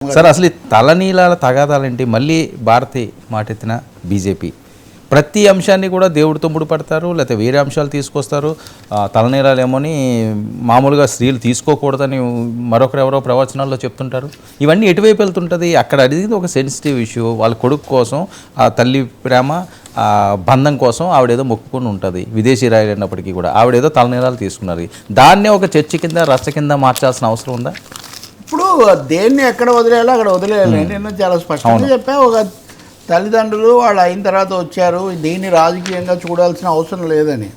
Sir అసలు ఈ తలనీలాల తగాదాలేంటి? మళ్ళీ భారతి మాటెత్తిన బీజేపీ ప్రతి అంశాన్ని కూడా దేవుడితో ముడిపడతారు, లేకపోతే వేరే అంశాలు తీసుకొస్తారు. తలనీలాలేమోని మామూలుగా స్త్రీలు తీసుకోకూడదని మరొకరు ఎవరో ప్రవచనాల్లో చెప్తుంటారు. ఇవన్నీ ఎటువైపు వెళ్తుంటుంది? అక్కడ అడిగింది ఒక సెన్సిటివ్ ఇష్యూ. వాళ్ళ కొడుకు కోసం, ఆ తల్లి ప్రేమ బంధం కోసం ఆవిడేదో మొక్కుకొని ఉంటుంది. విదేశీ రాయలైనప్పటికీ కూడా ఆవిడేదో తలనీలాలు తీసుకున్నారు. దాన్నే ఒక చర్చ కింద రచ్చ కింద మార్చాల్సిన అవసరం ఉందా? ఇప్పుడు దేన్ని ఎక్కడ వదిలేయాలో అక్కడ వదిలేయాలి. నేను చాలా స్పష్టంగా చెప్పా. ఒక తల్లిదండ్రులు వాళ్ళు అయిన తర్వాత వచ్చారు, దీన్ని రాజకీయంగా చూడాల్సిన అవసరం లేదని.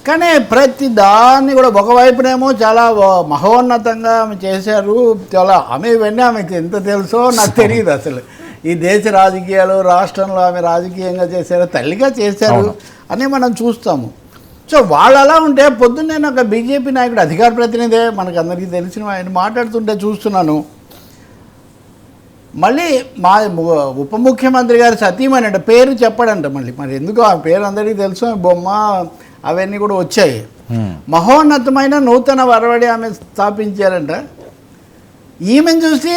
కానీ ప్రతి దాన్ని కూడా ఒకవైపునేమో చాలా మహోన్నతంగా ఆమె చేశారు. చాలా ఆమె ఇవన్నీ ఆమెకి ఎంత తెలుసో నాకు తెలియదు. అసలు ఈ దేశ రాజకీయాలు, రాష్ట్రంలో ఆమె రాజకీయంగా చేశారు, తల్లిగా చేశారు అని మనం చూస్తాము. సో వాళ్ళు అలా ఉంటే పొద్దున్న నేను ఒక బీజేపీ నాయకుడు, అధికార ప్రతినిధే, మనకు అందరికీ తెలిసిన ఆయన మాట్లాడుతుంటే చూస్తున్నాను. మళ్ళీ మా ఉప ముఖ్యమంత్రి గారు సతీమణి అంటే పేరు చెప్పడంట. మళ్ళీ మరి ఎందుకు ఆ పేరు అందరికీ తెలుసు, బొమ్మ అవన్నీ కూడా వచ్చాయి. మహోన్నతమైన నూతన వరవడి ఆమె స్థాపించారంట. ఈమెను చూసి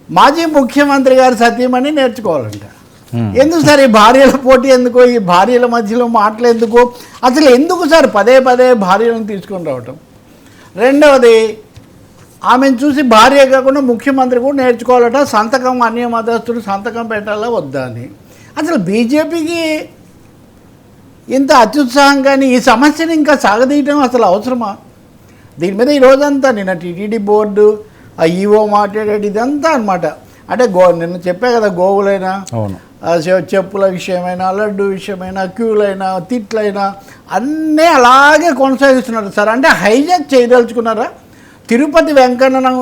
మాజీ ముఖ్యమంత్రి గారు సతీమణి నేర్చుకోవాలంట. ఎందుకు సార్ ఈ భార్యల పోటీ ఎందుకు? ఈ భార్యల మధ్యలో మాటలు ఎందుకు? అసలు ఎందుకు సార్ పదే పదే భార్యలను తీసుకొని రావటం? రెండవది, ఆమెను చూసి భార్య కాకుండా ముఖ్యమంత్రి కూడా నేర్చుకోవాలట. సంతకం అన్య మతస్థుడు సంతకం పెట్టాలా వద్దా అని. అసలు బీజేపీకి ఇంత అత్యుత్సాహం కానీ ఈ సమస్యని ఇంకా సాగదీయటం అసలు అవసరమా? దీని మీద ఈరోజంతా నిన్న టీటీడీ బోర్డు, ఆ ఈఓ మాట్లాడేది ఇదంతా అనమాట. అంటే నిన్న చెప్పా కదా, గోవులైనా, చెప్పుల విషయమైనా, లడ్డు విషయమైనా, క్యూలైనా, తిట్లైనా అన్నీ అలాగే కొనసాగిస్తున్నారు సార్. అంటే హైజాక్ చేయదలుచుకున్నారా? తిరుపతి వెంకన్నను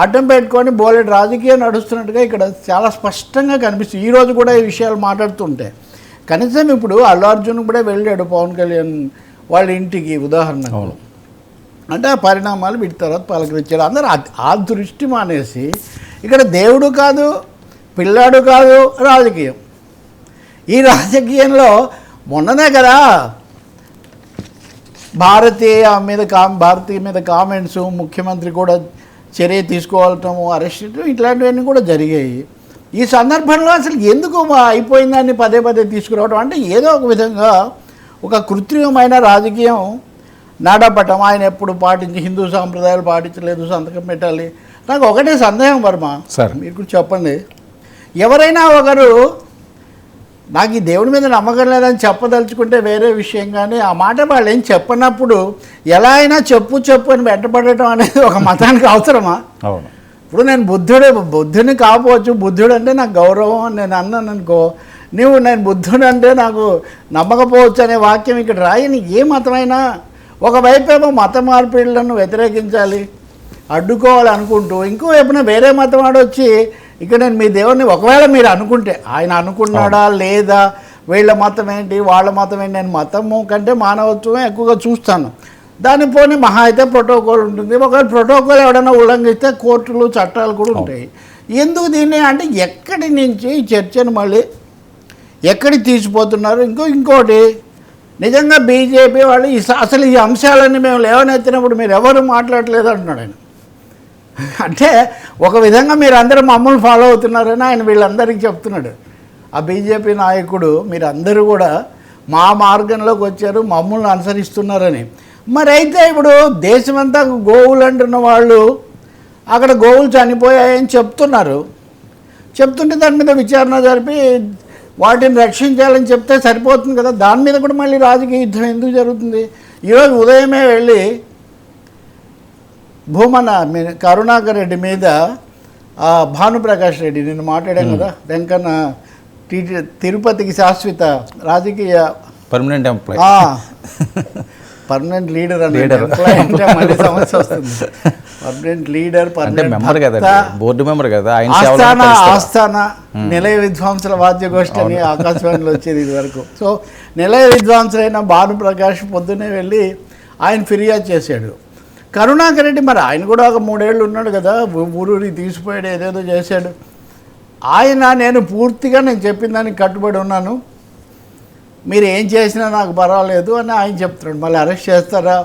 అడ్డం పెట్టుకొని బోలెడు రాజకీయం నడుస్తున్నట్టుగా ఇక్కడ చాలా స్పష్టంగా కనిపిస్తుంది. ఈరోజు కూడా ఈ విషయాలు మాట్లాడుతుంటే కనీసం ఇప్పుడు అల్లు అర్జున్ కూడా వెళ్ళాడు పవన్ కళ్యాణ్ వాళ్ళ ఇంటికి ఉదాహరణకు. అంటే ఆ పరిణామాలు వీటి తర్వాత పలకరించాడు. అందరూ ఆ దృష్టి మానేసి ఇక్కడ దేవుడు కాదు, పిల్లాడు కాదు, రాజకీయం. ఈ రాజకీయంలో మొన్ననే కదా భారతీయ మీద కామెంట్స్, ముఖ్యమంత్రి కూడా చర్య తీసుకోవటము, అరెస్ట్ ఇట్లాంటివన్నీ కూడా జరిగాయి. ఈ సందర్భంలో అసలు ఎందుకు అయిపోయిందాన్ని పదే పదే తీసుకురావడం? అంటే ఏదో ఒక విధంగా ఒక కృత్రిమమైన రాజకీయం నాడపటం. ఆయన ఎప్పుడు హిందూ సాంప్రదాయాలు పాటించలేదు, సంతకం పెట్టాలి. నాకు ఒకటే సందేహం వర్మ సార్, మీరు చెప్పండి. ఎవరైనా ఒకరు నాకు ఈ దేవుడి మీద నమ్మకం లేదని చెప్పదలుచుకుంటే వేరే విషయం, కానీ ఆ మాట వాళ్ళు ఏం చెప్పనప్పుడు ఎలా అయినా చెప్పు అని వెంటపడటం అనేది ఒక మతానికి అవసరమా? అవును. ఇప్పుడు నేను బుద్ధుని కాకపోవచ్చు, బుద్ధుడు అంటే నాకు గౌరవం అని నేను అన్నాను అనుకో, నేను బుద్ధుడు అంటే నాకు నమ్మకపోవచ్చు అనే వాక్యం ఇక్కడ రాయని ఏ మతమైనా ఒకవైపేమో మత మార్పిడులను వ్యతిరేకించాలి, అడ్డుకోవాలనుకుంటూ, ఇంకోవైపున వేరే మతం వాడొచ్చి ఇక్కడ నేను మీ దేవుడిని ఒకవేళ మీరు అనుకుంటే, ఆయన అనుకున్నాడా లేదా, వీళ్ళ మతం ఏంటి వాళ్ళ మతం ఏంటి, నేను మతము కంటే మానవత్వమే ఎక్కువగా చూస్తాను. దాని పోనీ మహా అయితే ప్రోటోకాల్ ఉంటుంది. ఒకవేళ ప్రోటోకాల్ ఎవడైనా ఉల్లంఘిస్తే కోర్టులు చట్టాలు కూడా ఉంటాయి. ఎందుకు దీన్ని అంటే ఎక్కడి నుంచి ఈ చర్చను మళ్ళీ ఎక్కడికి తీసిపోతున్నారు? ఇంకోటి నిజంగా బీజేపీ వాళ్ళు అసలు ఈ అంశాలన్నీ మేము లేవనెత్తినప్పుడు మీరు ఎవరు మాట్లాడలేదు అంటున్నాడు ఆయన. అంటే ఒక విధంగా మీరు అందరూ మమ్మల్ని ఫాలో అవుతున్నారని ఆయన వీళ్ళందరికీ చెప్తున్నాడు. ఆ బీజేపీ నాయకుడు మీరందరూ కూడా మా మార్గంలోకి వచ్చారు, మమ్మల్ని అనుసరిస్తున్నారని. మరి అయితే ఇప్పుడు దేశమంతా గోవులు అంటున్న వాళ్ళు అక్కడ గోవులు చనిపోయాయని చెప్తుంటే దాని మీద విచారణ జరిపి వాటిని రక్షించాలని చెప్తే సరిపోతుంది కదా. దాని మీద కూడా మళ్ళీ రాజకీయ యుద్ధం ఎందుకు జరుగుతుంది? ఈరోజు ఉదయమే వెళ్ళి భూమన కరుణాకర్ రెడ్డి మీద భానుప్రకాష్ రెడ్డి నేను మాట్లాడాను కదా, వెంకన్న తిరుపతికి శాశ్వత రాజకీయ పర్మనెంట్ ఎంప్లాయ్, పర్మనెంట్ లీడర్ అంటే మళ్ళీ సమస్య వస్తుంది. పర్మనెంట్ లీడర్, బోర్డు మెంబర్ కదా, ఆస్థాన నిలయ విద్వాంసుల వాద్యగోష్ఠి అని ఆకాశవాణిలో వచ్చేది ఇది వరకు. సో నిలయ విద్వాంసులైన భానుప్రకాష్ పొద్దునే వెళ్ళి ఆయన ఫిర్యాదు చేశాడు. కరుణాకర్ రెడ్డి మరి ఆయన కూడా ఒక 3 ఏళ్ళు ఉన్నాడు కదా, ఊరూరికి తీసిపోయాడు, ఏదేదో చేశాడు. నేను పూర్తిగా నేను చెప్పిన దానికి కట్టుబడి ఉన్నాను, మీరు ఏం చేసినా నాకు పర్వాలేదు అని ఆయన చెప్తున్నాడు. మళ్ళీ అరెస్ట్ చేస్తారా,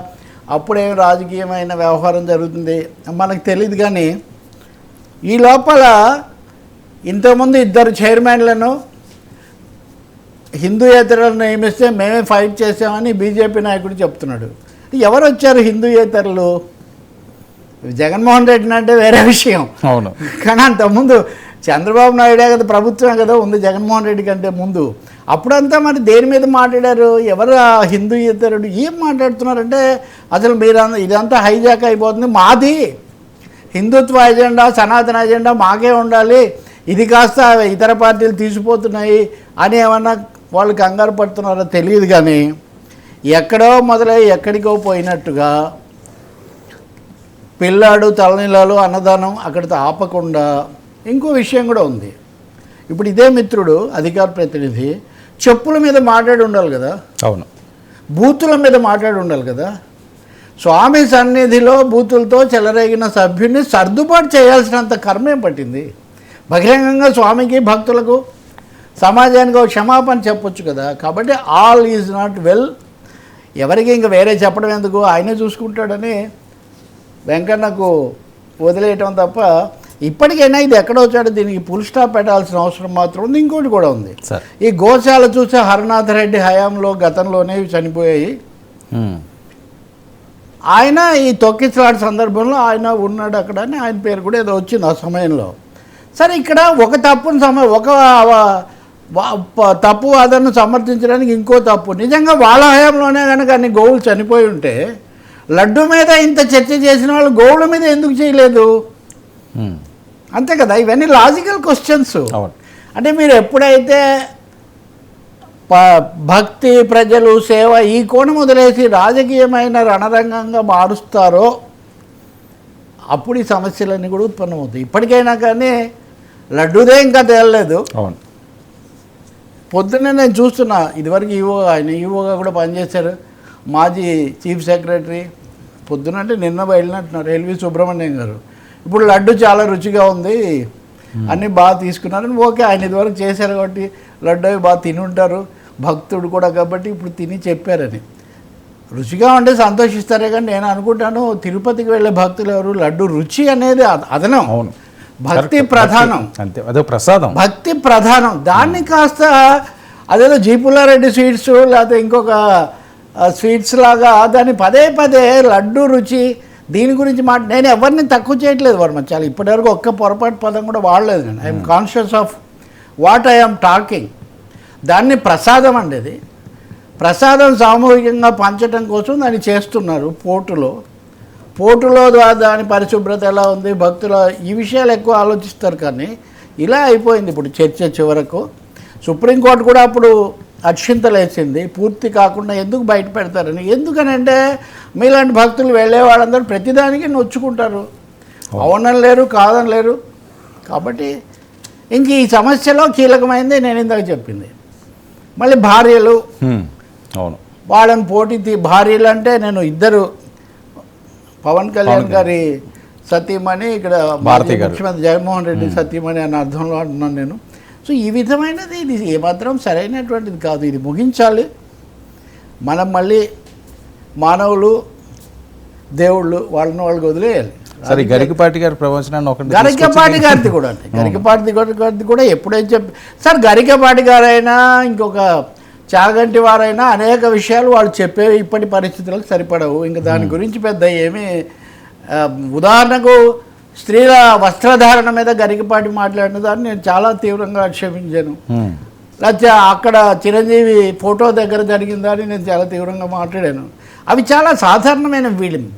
అప్పుడేం రాజకీయమైన వ్యవహారం జరుగుతుంది మనకు తెలియదు. కానీ ఈ లోపల ఇంతకుముందు 2 చైర్మన్లను హిందూయేతరులను నియమిస్తే మేమే ఫైట్ చేసామని బీజేపీ నాయకుడు చెప్తున్నాడు. ఎవరు వచ్చారు హిందూయేతరులు? జగన్మోహన్ రెడ్డిని అంటే వేరే విషయం. అవును. కానీ అంతకుముందు చంద్రబాబు నాయుడే కదా ప్రభుత్వం కదా ఉంది జగన్మోహన్ రెడ్డి కంటే ముందు. అప్పుడంతా మరి దేని మీద మాట్లాడారు? ఎవరు ఆ హిందూయేతరుడు? ఏం మాట్లాడుతున్నారంటే అసలు మీరు ఇదంతా హైజాక్ అయిపోతుంది, మాది హిందుత్వ ఎజెండా, సనాతన ఎజెండా మాకే ఉండాలి, ఇది కాస్త ఇతర పార్టీలు తీసిపోతున్నాయి అని ఏమన్నా వాళ్ళు కంగారు పడుతున్నారో తెలియదు. కానీ ఎక్కడో మొదలై ఎక్కడికో పోయినట్టుగా పిల్లాడు తలనీలాలు అన్నదానం అక్కడితో ఆపకుండా ఇంకో విషయం కూడా ఉంది. ఇప్పుడు ఇదే మిత్రుడు అధికార ప్రతినిధి చెప్పుల మీద మాట్లాడి ఉండాలి కదా, అవును, బూతుల మీద మాట్లాడి ఉండాలి కదా. స్వామి సన్నిధిలో బూతులతో చెలరేగిన సభ్యుడిని సర్దుబాటు చేయాల్సినంత కర్మేం పట్టింది? బహిరంగంగా స్వామికి భక్తులకు సమాజానికి ఒక క్షమాపణ చెప్పొచ్చు కదా. కాబట్టి ఆల్ ఈజ్ నాట్ వెల్, ఎవరికి ఇంకా వేరే చెప్పడం ఎందుకు, ఆయనే చూసుకుంటాడని వెంకన్నకు వదిలేయటం తప్ప ఇప్పటికైనా ఇది ఎక్కడో వచ్చాడు, దీనికి ఫుల్ స్టాప్ పెట్టాల్సిన అవసరం మాత్రం ఉంది. ఇంకోటి కూడా ఉంది, ఈ గోశాల చూసే హరనాథ్ రెడ్డి హయాంలో గతంలోనే చనిపోయాయి. ఆయన ఈ తొక్కిసలాట సందర్భంలో ఆయన ఉన్నాడు అక్కడ అని ఆయన పేరు కూడా ఏదో వచ్చింది ఆ సమయంలో. సరే, ఇక్కడ ఒక తప్పును తప్పు వాదనను సమర్థించడానికి ఇంకో తప్పు. నిజంగా వాళ్ళ హయాంలోనే కనుక అన్ని గోవులు చనిపోయి ఉంటే లడ్డు మీద ఇంత చర్చ చేసిన వాళ్ళు గోవుల మీద ఎందుకు చేయలేదు? అంతే కదా, ఇవన్నీ లాజికల్ క్వశ్చన్స్. అంటే మీరు ఎప్పుడైతే భక్తి, ప్రజలు, సేవ ఈ కోణం వదిలేసి రాజకీయమైన రణరంగంగా మారుస్తారో అప్పుడు ఈ సమస్యలన్నీ కూడా ఉత్పన్నమవుతాయి. ఇప్పటికైనా కానీ లడ్డూదే ఇంకా తేలలేదు. పొద్దున్నే నేను చూస్తున్నా, ఇదివరకు ఆయన ఈవోగా కూడా పనిచేశారు, మాజీ చీఫ్ సెక్రటరీ, పొద్దునంటే నిన్న వెళ్ళినట్టున్నారు ఎల్వి సుబ్రహ్మణ్యం గారు. ఇప్పుడు లడ్డు చాలా రుచిగా ఉంది, అన్నీ బాగా తీసుకున్నారని. ఓకే, ఆయన ఇదివరకు చేశారు కాబట్టి లడ్డు అవి బాగా తిని ఉంటారు, భక్తుడు కూడా కాబట్టి ఇప్పుడు తిని చెప్పారని. రుచిగా ఉంటే సంతోషిస్తారే కానీ నేను అనుకుంటాను తిరుపతికి వెళ్ళే భక్తులు ఎవరు లడ్డు రుచి అనేది అదనం. అవును, భక్తి ప్రధానం, అంతే, అదే ప్రసాదం, భక్తి ప్రధానం. దాన్ని కాస్త అదేదో జీపుల్లారెడ్డి స్వీట్స్ లేకపోతే ఇంకొక స్వీట్స్ లాగా దాన్ని పదే పదే లడ్డు రుచి దీని గురించి నేను ఎవరిని తక్కువ చేయట్లేదు వర్మ, చాలా ఇప్పటివరకు ఒక్క పొరపాటు పదం కూడా వాడలేదు నేను. I'm conscious of what I'm talking. దాన్ని ప్రసాదం అండి, ప్రసాదం సామూహికంగా పంచడం కోసం దాన్ని చేస్తున్నారు. పోర్టులో దాని పరిశుభ్రత ఎలా ఉంది, భక్తుల ఈ విషయాలు ఎక్కువ ఆలోచిస్తారు. కానీ ఇలా అయిపోయింది ఇప్పుడు చర్చ చివరకు. సుప్రీంకోర్టు కూడా అప్పుడు అక్షింతలేసింది, పూర్తి కాకుండా ఎందుకు బయట పెడతారని. ఎందుకనంటే మీలాంటి భక్తులు వెళ్ళే వాళ్ళందరూ ప్రతిదానికి నొచ్చుకుంటారు, అవునని లేరు కాదని లేరు. కాబట్టి ఇంక ఈ సమస్యలో కీలకమైంది నేను ఇందాక చెప్పింది. మళ్ళీ భార్యలు, అవును, వాళ్ళని భార్యలు అంటే నేను ఇద్దరు, పవన్ కళ్యాణ్ గారి సతీమణి, ఇక్కడ ముఖ్యమంత్రి జగన్మోహన్ రెడ్డి సతీమణి అనే అర్థంలో అంటున్నాను నేను. సో ఈ విధమైనది ఇది ఏమాత్రం సరైనటువంటిది కాదు, ఇది ముగించాలి. మనం మళ్ళీ మానవులు, దేవుళ్ళు వాళ్ళకి వదిలేయాలి. సరే, గరికపాటి గారి ప్రవచనాన్ని ఒకటి, గరికపాటి గారిది కూడా అంతే, గరికపాటి గారిది కూడా ఎప్పుడైతే సార్ గరికపాటి గారైనా ఇంకొక చాగంటి వారైనా అనేక విషయాలు వాళ్ళు చెప్పేవి ఇప్పటి పరిస్థితులకు సరిపడవు. ఇంకా దాని గురించి పెద్ద ఏమీ, ఉదాహరణకు స్త్రీల వస్త్రధారణ మీద గరికపాటి మాట్లాడిన దాన్ని నేను చాలా తీవ్రంగా ఆక్షేపించాను. లేకపోతే అక్కడ చిరంజీవి ఫోటో దగ్గర జరిగిందని నేను చాలా తీవ్రంగా మాట్లాడాను. అవి చాలా సాధారణమైన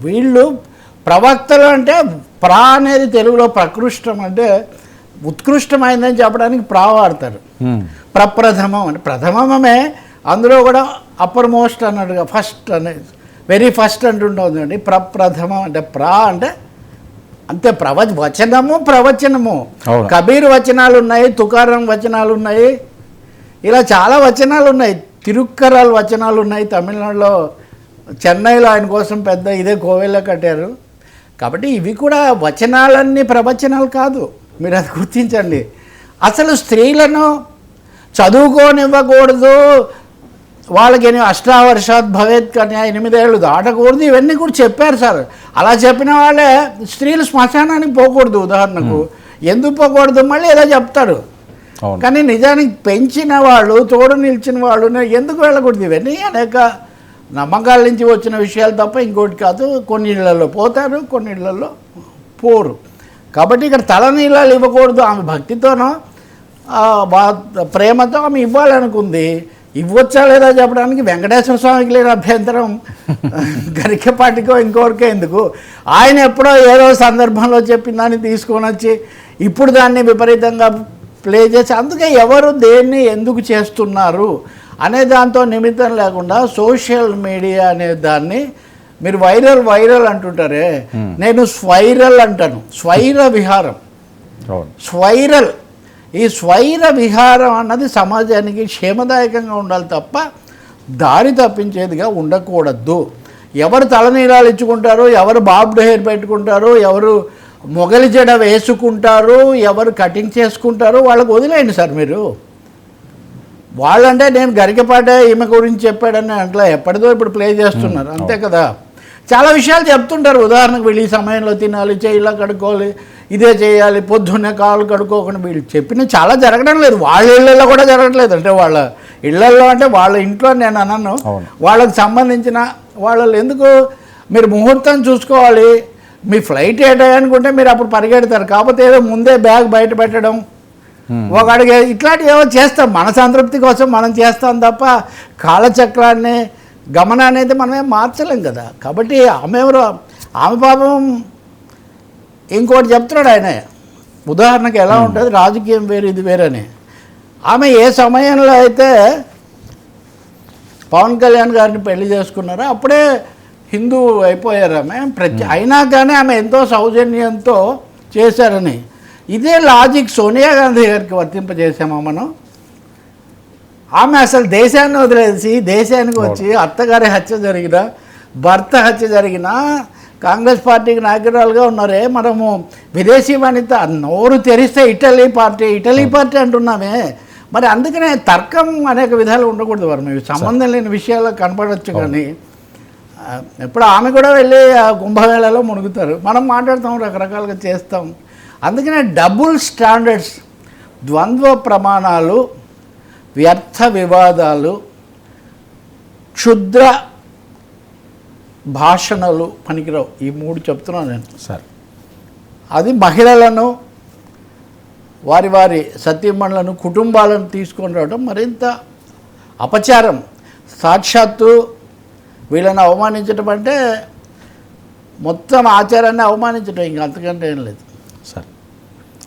వీళ్ళు ప్రవక్తలు అంటే అనేది తెలుగులో ప్రకృష్టం అంటే ఉత్కృష్టమైందని చెప్పడానికి వాడతారు. ప్రప్రథమం అంటే ప్రథమమే, అందులో కూడా అప్పర్ మోస్ట్ అన్నట్టుగా ఫస్ట్ అనేది వెరీ ఫస్ట్ అంటుంటుందండి. ప్రప్రథమం అంటే అంటే అంతే, ప్రవచనము. కబీర్ వచనాలు ఉన్నాయి, తుకారం వచనాలు ఉన్నాయి, ఇలా చాలా వచనాలు ఉన్నాయి, తిరుక్కరాల వచనాలు ఉన్నాయి. తమిళనాడులో చెన్నైలో ఆయన కోసం పెద్ద ఇదే కోవెల్లో కట్టారు. కాబట్టి ఇవి కూడా వచనాలన్నీ ప్రవచనాలు కాదు, మీరు అది గుర్తించండి. అసలు స్త్రీలను చదువుకోనివ్వకూడదు, వాళ్ళకి అష్టావర్షాత్ భవేత్ కన్యా 8 ఏళ్ళు దాటకూడదు, ఇవన్నీ కూడా చెప్పారు సార్. అలా చెప్పిన వాళ్ళే స్త్రీలు శ్మశానానికి పోకూడదు. ఉదాహరణకు ఎందుకు పోకూడదు మళ్ళీ ఏదో చెప్తాడు. అవును. కానీ నిజానికి పెంచిన వాళ్ళు, తోడు నిలిచిన వాళ్ళు ఎందుకు వెళ్ళకూడదు? ఇవన్నీ అనేక నమ్మకాల నుంచి వచ్చిన విషయాలు తప్ప ఇంకోటి కాదు. కొన్ని ఇళ్లలో పోతారు, కొన్ని ఇళ్లలో పోరు. కాబట్టి ఇక్కడ తలనీలాలు ఇవ్వకూడదు. ఆమె భక్తితోనో ప్రేమతో ఆమె ఇవ్వాలనుకుంది. ఇవ్వచ్చా లేదా చెప్పడానికి వెంకటేశ్వర స్వామికి లేని అభ్యంతరం, గరికపాటికో ఇంకోరికో ఎందుకు? ఆయన ఎప్పుడో ఏదో సందర్భంలో చెప్పిన దాన్ని తీసుకొని వచ్చి ఇప్పుడు దాన్ని విపరీతంగా ప్లే చేసి, అందుకే ఎవరు దేన్ని ఎందుకు చేస్తున్నారు అనే దాంతో నిమిత్తం లేకుండా సోషల్ మీడియా అనే దాన్ని మీరు వైరల్ అంటుంటారే, నేను స్వైరల్ అంటాను. స్వైర విహారం, స్వైరల్. ఈ స్వైర విహారం అన్నది సమాజానికి క్షేమదాయకంగా ఉండాలి తప్ప దారి తప్పించేదిగా ఉండకూడదు. ఎవరు తలనీలాలు ఇచ్చుకుంటారు, ఎవరు బాబ్డ్ హెయిర్ పెట్టుకుంటారు, ఎవరు మొగలి జడ వేసుకుంటారు, ఎవరు కటింగ్ చేసుకుంటారు, వాళ్ళకు వదిలేయండి సార్. మీరు వాళ్ళంటే నేను గరికపాట ఈమె గురించి చెప్పాడని అట్లా ఎప్పటిదో ఇప్పుడు ప్లే చేస్తున్నారు, అంతే కదా. చాలా విషయాలు చెప్తుంటారు. ఉదాహరణకు వీళ్ళు ఈ సమయంలో తినాలి, చేయిలా కడుక్కోవాలి, ఇదే చేయాలి, పొద్దున్నే కాళ్ళు కడుక్కోకుండా వీళ్ళు చెప్పిన చాలా జరగడం లేదు. వాళ్ళ ఇళ్ళల్లో కూడా జరగట్లేదు. అంటే వాళ్ళ ఇళ్లల్లో అంటే వాళ్ళ ఇంట్లో నేను అన్నాను, వాళ్ళకి సంబంధించిన వాళ్ళు ఎందుకు మీరు ముహూర్తం చూసుకోవాలి. మీ ఫ్లైట్ ఏ అనుకుంటే మీరు అప్పుడు పరిగెడతారు. కాకపోతే ఏదో ముందే బ్యాగ్ బయట పెట్టడం, ఒక అడిగే ఇట్లాంటివి ఏవో చేస్తాం. మన సంతృప్తి కోసం మనం చేస్తాం తప్ప కాలచక్రాన్ని గమనాన్ని అయితే మనమేం మార్చలేం కదా. కాబట్టి ఆమె ఎవరు, ఆమె పాపం ఇంకోటి చెప్తున్నాడు ఆయన. ఉదాహరణకి ఎలా ఉంటుంది, రాజకీయం వేరు ఇది వేరని. ఆమె ఏ సమయంలో అయితే పవన్ కళ్యాణ్ గారిని పెళ్లి చేసుకున్నారో అప్పుడే హిందూ అయిపోయారు ఆమె. అయినా కానీ ఆమె ఎంతో సౌజన్యంతో చేశారని. ఇదే లాజిక్ సోనియా గాంధీ గారికి వర్తింపజేసామా మనం? ఆమె అసలు దేశాన్ని వదిలేసి దేశానికి వచ్చి అత్తగారి హత్య జరిగిన, భర్త హత్య జరిగిన కాంగ్రెస్ పార్టీకి నాయకురాలుగా ఉన్నారే. మనము విదేశీ వనిత నోరు తెరిస్తే ఇటలీ పార్టీ అంటున్నామే. మరి అందుకనే తర్కం అనేక విధాలు ఉండకూడదు. వారు సంబంధం లేని విషయాల్లో కనపడవచ్చు. కానీ ఎప్పుడు ఆమె కూడా వెళ్ళి ఆ కుంభమేళాలో మునుగుతారు. మనం మాట్లాడతాం, రకరకాలుగా చేస్తాం. అందుకనే డబుల్ స్టాండర్డ్స్, ద్వంద్వ ప్రమాణాలు, వ్యర్థ వివాదాలు, క్షుద్ర భాషణలు పనికిరావు. ఈ మూడు చెప్తున్నాను నేను సార్. అది మహిళలను, వారి వారి సతీమణులను, కుటుంబాలను తీసుకొని రావడం మరింత అపచారం. సాక్షాత్తు వీళ్ళని అవమానించడం అంటే మొత్తం ఆచారాన్ని అవమానించడం, ఇంకా అంతకంటే ఏం లేదు.